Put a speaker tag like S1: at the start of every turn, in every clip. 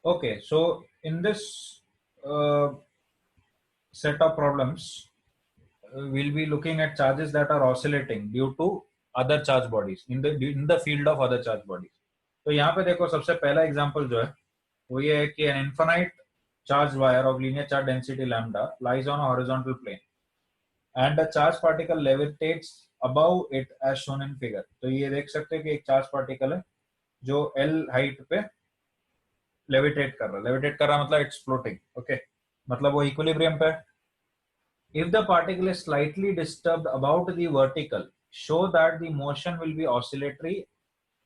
S1: Okay, so in this set of problems, we'll be looking at charges that are oscillating due to other charge bodies in the field of other charge bodies. तो यहाँ पे देखो सबसे पहला example जो है वो ये है कि an infinite charged wire of linear charge density lambda lies on a horizontal plane and a charged particle levitates above it as shown in figure. तो ये देख सकते हैं कि एक चार्ज पार्टिकल है जो L हाइट पे लेविटेट कर रहा मतलब इट्स फ्लोटिंग. ओके, मतलब वो इक्विलिब्रियम पे है. If the particle is slightly disturbed about the vertical, show that the motion will be oscillatory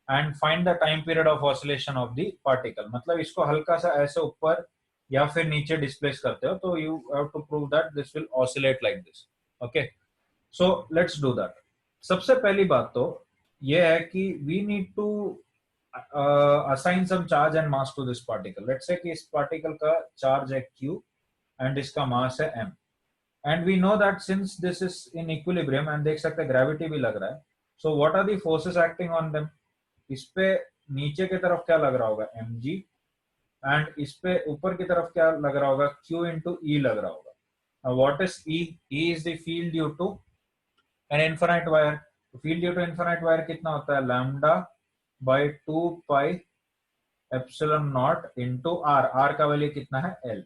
S1: and find the time period of oscillation of the particle. मतलब इसको हल्का सा ऐसे ऊपर या फिर नीचे डिस्प्लेस करते हो तो you have to prove that this will oscillate like this. Okay, so let's do that. सबसे पहली बात तो ये है कि we need to assign some charge and mass to this particle. Let's say कि इस particle का charge है Q and इसका mass है M. And we know that since this is in equilibrium and देख सकते हैं gravity भी लग रहा है, so what are the forces acting on them? इस पे नीचे की तरफ क्या लग रहा होगा mg and इस पे ऊपर की तरफ क्या लग रहा होगा q into e लग रहा होगा. Now what is e? E is the field due to an infinite wire. Field due to infinite wire कितना होता है lambda by 2 pi epsilon naught into r. R का वैल्यू कितना है L.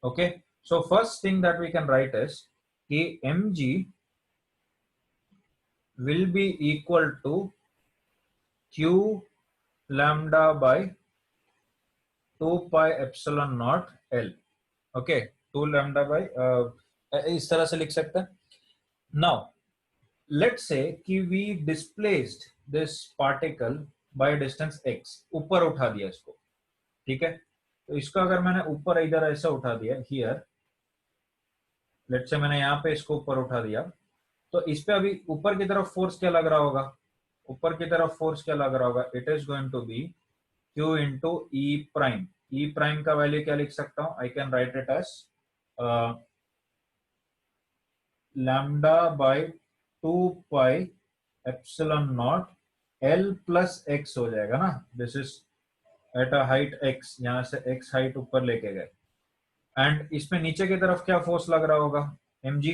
S1: Okay, so first thing that we can write is कि mg will be equal to q lambda by 2 pi epsilon naught L. Okay, 2 lambda by इस तरह से लिख सकते हैं. Now let's say कि we displaced this particle by distance x. ऊपर उठा दिया इसको, ठीक है. तो इसको अगर मैंने ऊपर इधर ऐसा उठा दिया here, लेट्स से मैंने यहाँ पे इसको ऊपर उठा दिया तो इस पे अभी ऊपर की तरफ फोर्स क्या लग रहा होगा? ऊपर की तरफ फोर्स क्या लग रहा होगा? It is going to be q into E prime. E prime का वैल्यू क्या लिख सकता हूं? I can write it as lambda by 2 pi epsilon naught L plus x हो जाएगा ना. This is at a height x, यहां से x हाइट ऊपर लेके गए एंड इसमें नीचे की तरफ क्या फोर्स लग रहा होगा? mg.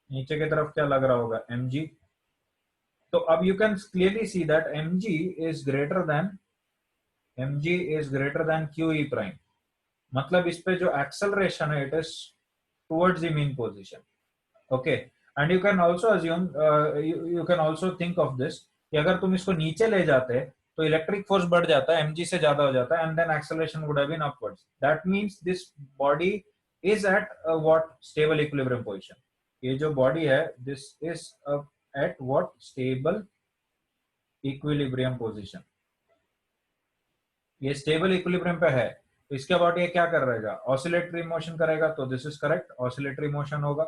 S1: नीचे की तरफ क्या लग रहा होगा? mg. तो अब you can clearly see that mg is greater than QE prime. मतलब इस पे जो एक्सेलरेशन है it is towards the mean position. Okay, and you can also assume, you can also think of this कि अगर तुम इसको नीचे ले जाते तो इलेक्ट्रिक फोर्स बढ़ जाता है, mg से ज्यादा हो जाता है and then acceleration would have been upwards. That means this body is at what? Stable equilibrium position. ये जो बॉडी है this is at what? Stable equilibrium position. ये स्टेबल इक्विलिब्रियम पे है तो इसके बॉडी ये क्या कर रहेगा? ऑसिलेटरी मोशन करेगा. तो this is correct, oscillatory motion होगा.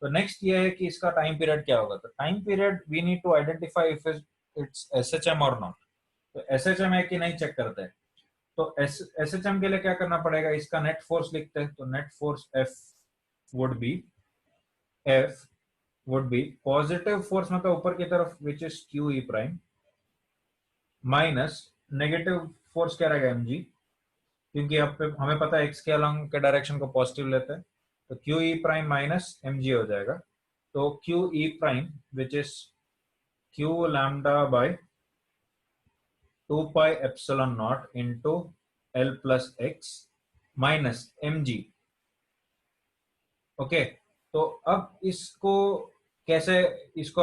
S1: तो नेक्स्ट ये है कि इसका टाइम पीरियड क्या होगा? तो time period we need to identify if it's SHM और नॉट. तो एसएचएम है कि नहीं चेक करते हैं. तो एसएचएम के लिए क्या करना पड़ेगा? इसका नेट फोर्स लिखते हैं. तो net force F would be positive force मतलब ऊपर की तरफ which is QE prime minus negative force क्या रहेगा? mg. क्योंकि हमें पता है x के अलॉन्ग के डायरेक्शन को पॉजिटिव लेते हैं तो QE प्राइम माइनस mg हो जाएगा. तो QE prime which is q lambda by 2 pi epsilon not into L plus x minus mg. Okay, तो अब इसको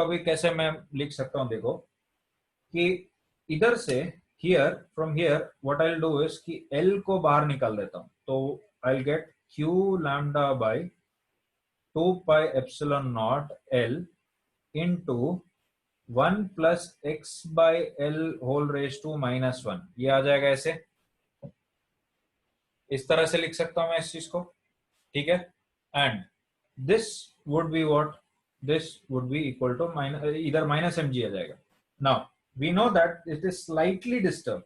S1: अभी कैसे मैं लिख सकता हूं? देखो कि इधर से here from here what I'll do is कि L को बाहर निकाल देता हूं. तो I'll get q lambda by 2 pi epsilon naught L into 1 plus x by L whole raised to minus 1. ये आ जाएगा ऐसे, इस तरह से लिख सकता हूं मैं इस चीज को, ठीक है. And this would be what? This would be equal to इधर माइनस mg आ जाएगा. Now we know that it is slightly disturbed.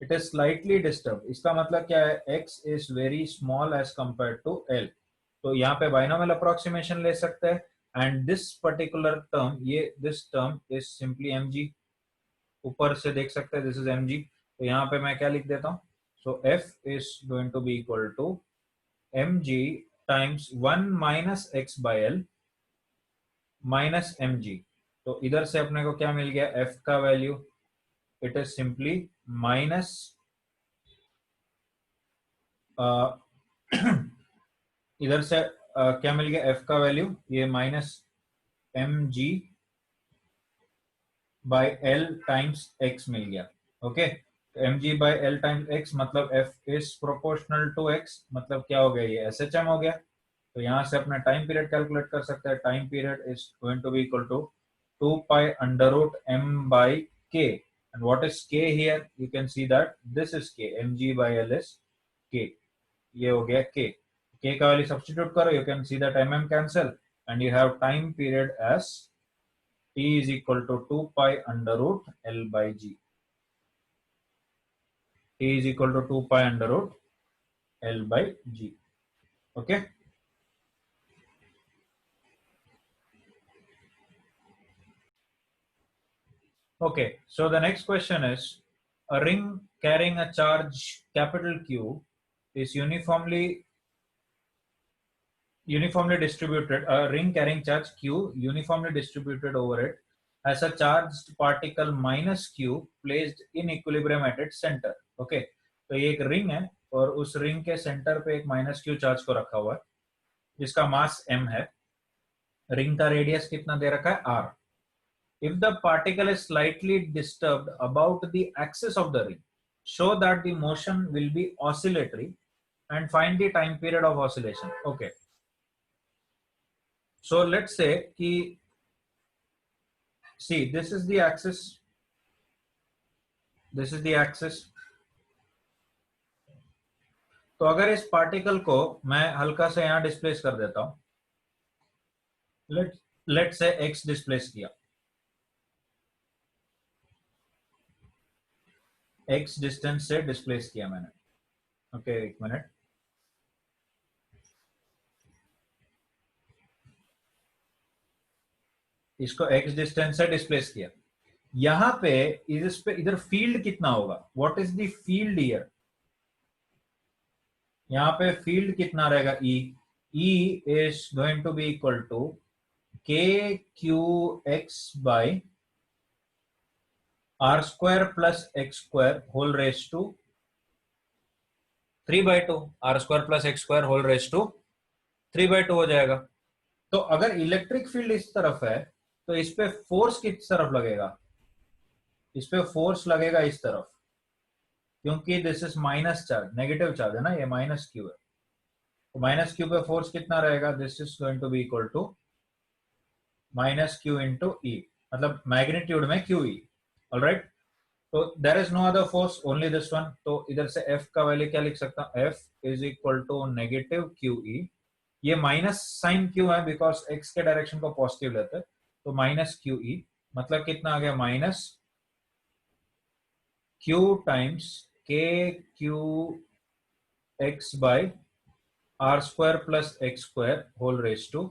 S1: It is slightly disturbed. इसका मतलब क्या है? x is very small as compared to L. तो यहाँ पे binomial approximation ले सकते हैं and this particular term, this term is simply mg. ऊपर से देख सकते हैं this is mg. तो यहाँ पे मैं क्या लिख देता हूँ? So F is going to be equal to mg times 1 minus x by L minus mg. तो इधर से अपने को क्या मिल गया, F का value it is simply minus इधर से क्या मिल गया, F का वैल्यू ये minus mg by L times x मिल गया. Okay, mg by L times x मतलब F is proportional to x, मतलब क्या हो गया, ये SHM हो गया. तो यहां से अपना टाइम पीरियड कैलकुलेट कर सकते हैं. Time period is going to be equal to 2 pi under root m by k. And what is k here? You can see that this is k. mg by L is k. ये हो गया k. k का value substitute करो, you can see that mm cancel and you have time period as t is equal to 2 pi under root L by g. t is equal to 2 pi under root L by g. Okay. Okay, so the next question is, a ring carrying a charge capital Q is uniformly distributed. A ring carrying charge Q uniformly distributed over it has a charged particle minus Q placed in equilibrium at its center. Okay, तो ये एक ring है और उस ring के centre पे एक minus Q charge को रखा हुआ है जिसका मास m है. रिंग का रेडियस कितना दे रखा है, r. If the particle is slightly disturbed about the axis of the ring, show that the motion will be oscillatory and find the time period of oscillation. Okay. So let's say कि see, this is the axis. This is the axis. तो अगर इस particle को मैं हल्का से यहां displace कर देता हूं, लेट से x डिस्प्लेस किया, x डिस्टेंस से डिस्प्लेस किया मैंने. ओके, एक मिनट. इसको x डिस्टेंस से डिस्प्लेस किया. यहां पे इस पे इधर फील्ड कितना होगा, what is the field here. यहाँ पे फील्ड कितना रहेगा, E. E is going to be equal to KQX by R square plus x square whole raise to 3/2. R square plus x square whole raise to 3/2 हो जाएगा. तो अगर electric field इस तरफ है तो इस पे फोर्स किस तरफ लगेगा, इस पे फोर्स लगेगा इस तरफ, क्योंकि this is minus charge, negative charge है ना, ये माइनस क्यू है. तो माइनस क्यू पे फोर्स कितना रहेगा, this is going to be equal to minus q into e, मतलब मैग्नीट्यूड में क्यू ई. ऑलराइट, तो there is no other force, only this one. तो इधर से F का वैल्यू क्या लिख सकता हूं, F is equal to negative q E. ये माइनस साइन क्यू है बिकॉज x के डायरेक्शन को पॉजिटिव लेते हैं, तो माइनस क्यू ई मतलब कितना आ गया, minus q times KQX by R square plus x square whole raise to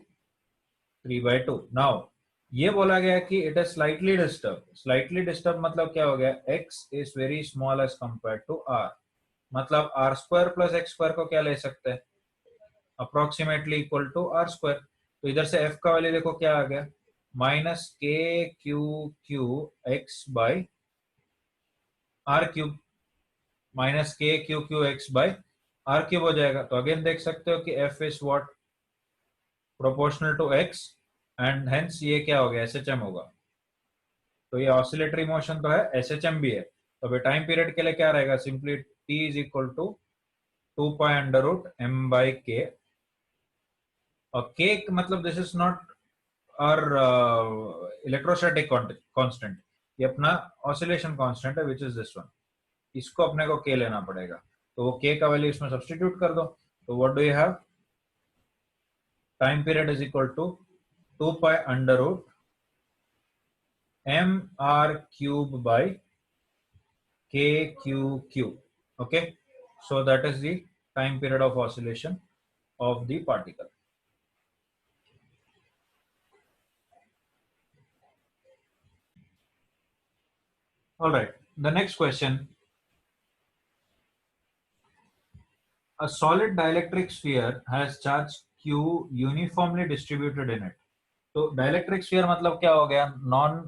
S1: 3/2. Now ये बोला गया कि it is slightly disturb. Slightly disturb मतलब क्या हो गया, x is very small as compare to r, मतलब R square plus x square को क्या ले सकते हैं, approximately equal to R square. तो इधर से F का वैल्यू देखो क्या आ गया, minus KQQX by R cube, minus KQQX by R cube हो जाएगा. तो अगेन देख सकते हो कि F is what, proportional to x and hence ये क्या हो गया, SHM होगा. तो ये ऑसिलेटरी मोशन तो है, SHM भी है. तो अभी टाइम पीरियड के लिए क्या रहेगा, simply t is equal to 2 pi under root m by k. और k मतलब दिस इज नॉट और इलेक्ट्रोस्टैटिक कांस्टेंट, ये अपना ऑसिलेशन कांस्टेंट है विच इज दिस वन. इसको अपने को k लेना पड़ेगा. तो वो k का वैल्यू इसमें सब्स्टिट्यूट कर दो. तो what do you have, time period is equal to 2 pi under root mr cube by kqqq. Okay, so that is the time period of oscillation of the particle. All right, the next question, A solid dielectric sphere has charge q uniformly distributed in it. तो dielectric sphere मतलब क्या हो गया? Non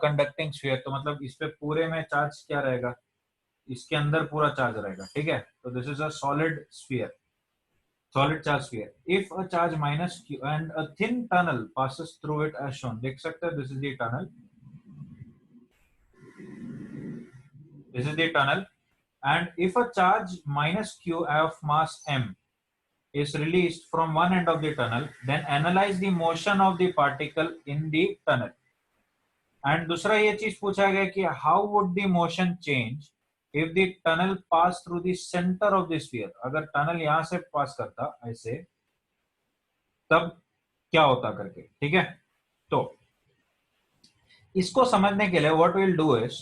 S1: conducting sphere, तो मतलब इस पे पूरे में चार्ज क्या रहेगा? इसके अंदर पूरा चार्ज रहेगा, ठीक है? तो this is a solid sphere, solid charge sphere. If a charge minus q and a thin tunnel passes through it as shown, देख सकते हैं, this is the tunnel, this is the tunnel, and if a charge minus q of mass m is released from one end of the tunnel, then analyze the motion of the particle in the tunnel. And दूसरा ये चीज पूछा गया कि how would the motion change if the tunnel pass through the center of the sphere. अगर tunnel यहां से पास करता ऐसे, तब क्या होता करके, ठीक है? तो इसको समझने के लिए व्हाट विल डू इज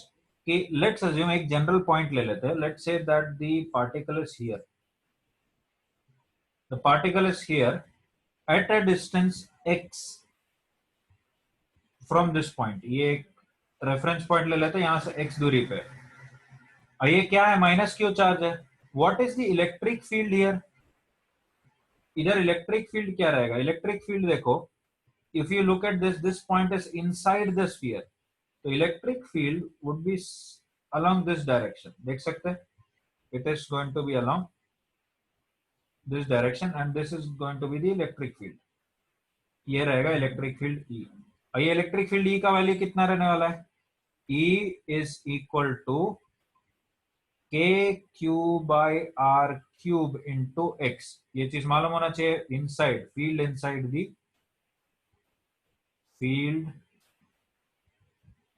S1: कि लेट्स अज्यूम एक जनरल पॉइंट ले लेते हैं. Let's say that the particle is here, the particle is here at a distance x from this point. ये एक रेफरेंस पॉइंट ले लेते हैं यहां से x दूरी पे. और ये क्या है? माइनस क्यू चार्ज है. What is the electric field here? इधर इलेक्ट्रिक फील्ड क्या रहेगा? इलेक्ट्रिक फील्ड देखो, if you look at this point is inside the sphere, so electric field would be along this direction. देख सकते हैं, it is going to be along this direction and this is going to be the electric field. ये रहेगा electric field E. और ये electric field E का value कितना रहने वाला है? E is equal to KQ by R cube into X. ये चीज मालूम होना चाहिए. Inside field, inside the field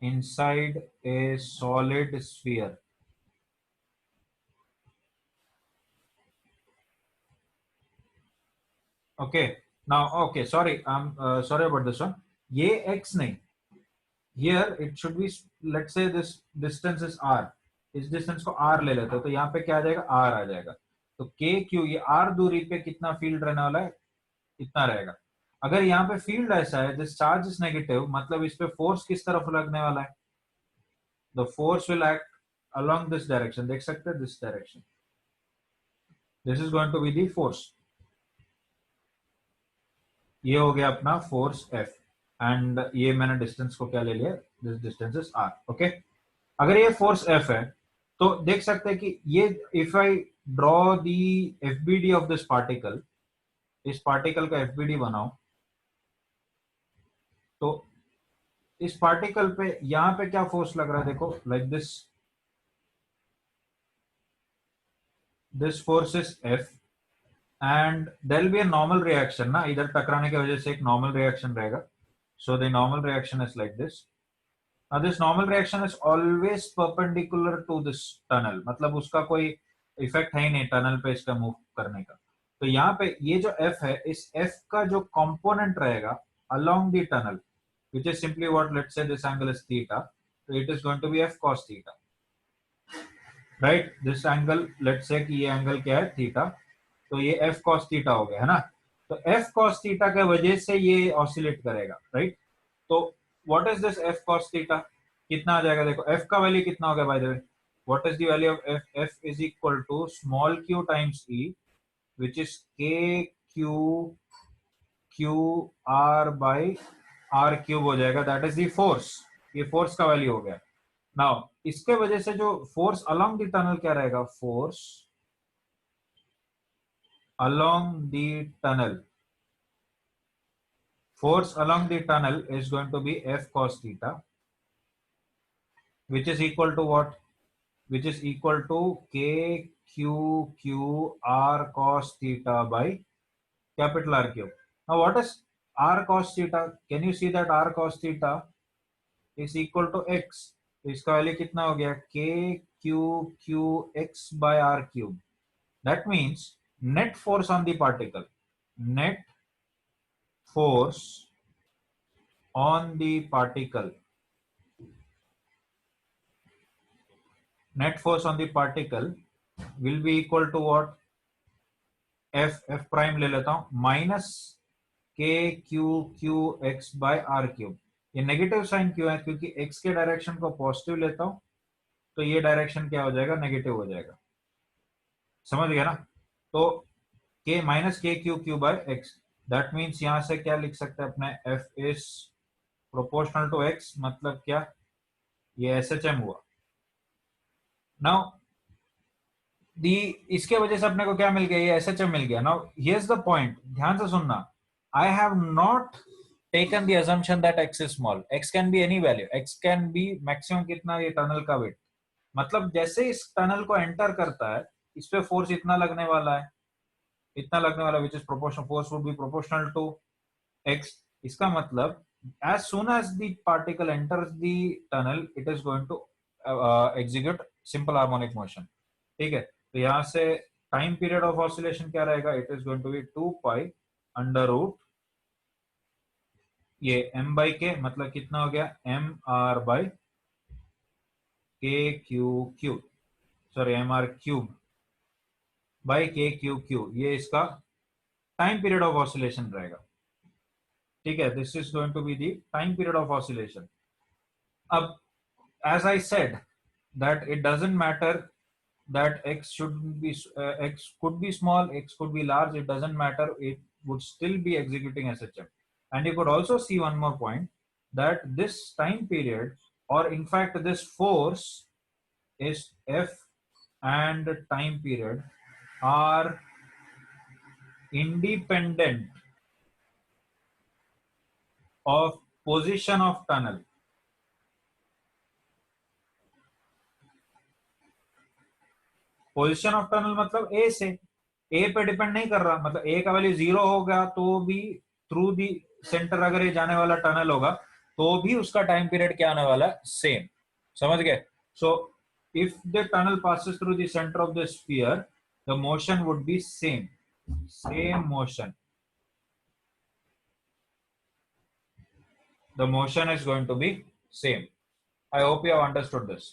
S1: inside a solid sphere. Okay, now okay, sorry, I'm sorry about this one. ये x नहीं, here it should be, let's say this distance is r, इस distance को r ले लेते हो, तो यहाँ पे क्या आ जाएगा? r आ जाएगा. तो k q, ये r दूरी पे कितना फील्ड रहने वाला है? इतना रहेगा. अगर यहाँ पे फील्ड ऐसा है, दिस चार्ज इज नेगेटिव, मतलब इस पे फोर्स किस तरफ लगने वाला है? The force will act along this direction. देख सकते हैं, this direction. This is going to be the force. ये हो गया अपना फोर्स F एंड ये मैंने डिस्टेंस को क्या ले लिया? This distance is R. Okay, अगर ये फोर्स F है तो देख सकते हैं कि ये, if I draw the FBD of this particle, इस पार्टिकल का FBD बनाओ, तो इस पार्टिकल पे यहां पे क्या फोर्स लग रहा है? देखो, like this force is F and there will be a normal reaction ना, इधर टकराने की वजह से एक normal reaction रहेगा. So the normal reaction is like this. Now this normal reaction is always perpendicular to this tunnel, मतलब उसका कोई इफेक्ट है ही नहीं टनल पे इसका मूव करने का. तो यहाँ पे ये जो F है, इस F का जो कंपोनेंट रहेगा along the tunnel, which is simply what, let's say this angle is theta, so it is going to be F cos theta, right? This angle, let's say कि ये एंगल क्या है? Theta. तो ये F cos theta हो गया, है ना? तो F cos थीटा के वजह से ये ऑसिलेट करेगा, राइट? तो what is this F cos theta? कितना आ जाएगा? देखो, F का वैल्यू कितना हो गया by the way? What is the value of F? F is equal to small q times E, which is k q q r by r cube हो जाएगा. That is the force. ये force का value हो गया. Now इसके वजह से जो फोर्स अलोंग द टनल क्या रहेगा? Force along the tunnel, force along the tunnel is going to be F cos theta, which is equal to what? Which is equal to k q q r cos theta by capital R cube. Now what is r cos theta? Can you see that r cos theta is equal to x? तो इसका value कितना हो गया? k q q x by r cube. That means net force on the particle, net force on the particle, net force on the particle will be equal to what? F prime ले लेता हूं, minus k q q x by r cube. ये negative sign क्यों है? क्योंकि x के direction को positive लेता हूं, तो ये डायरेक्शन क्या हो जाएगा? नेगेटिव हो जाएगा. समझ गया ना? तो k minus k q q by x, that means यहां से क्या लिख सकते हैं अपने, f is proportional to x, मतलब क्या, ये एस एच एम हुआ। नाउ दी, इसके वजह से अपने को क्या मिल गया, ये एस एच एम मिल गया। नाउ हियर्स द पॉइंट, ध्यान से सुनना, I have not taken the assumption that x is small. X can be any value. X can be maximum कितना, ये टनल का width, मतलब जैसे इस टनल को एंटर करता है, इस पे फोर्स इतना लगने वाला है, इतना लगने वाला, which is proportional, force would be proportional to x। इसका मतलब as soon as the particle enters the tunnel it is going to execute simple harmonic motion। ठीक है, तो यहां से टाइम पीरियड ऑफ ऑसिलेशन क्या रहेगा, it is going to be 2 pi under root ये m बाई के, मतलब कितना हो गया, m r by k q q, sorry m r cube by k q q, ये इसका टाइम पीरियड ऑफ ऑसिलेशन रहेगा। ठीक है, this is going to be the time period of oscillation. अब as I said that it doesn't matter that x should be x could be small, x could be large, it doesn't matter, it would still be executing SHM। And you could also see one more point, that this time period, or in fact this force is F and time period are independent of position of tunnel। Position of tunnel मतलब ए से, ए पे depend नहीं कर रहा, मतलब ए का value 0 होगा तो भी थ्रू दी सेंटर अगर ये जाने वाला टनल होगा तो भी उसका टाइम पीरियड क्या आने वाला, सेम। समझ गए? So if the tunnel passes through the centre of the sphere, the motion would be same, same motion, the motion is going to be same। I hope you have understood this।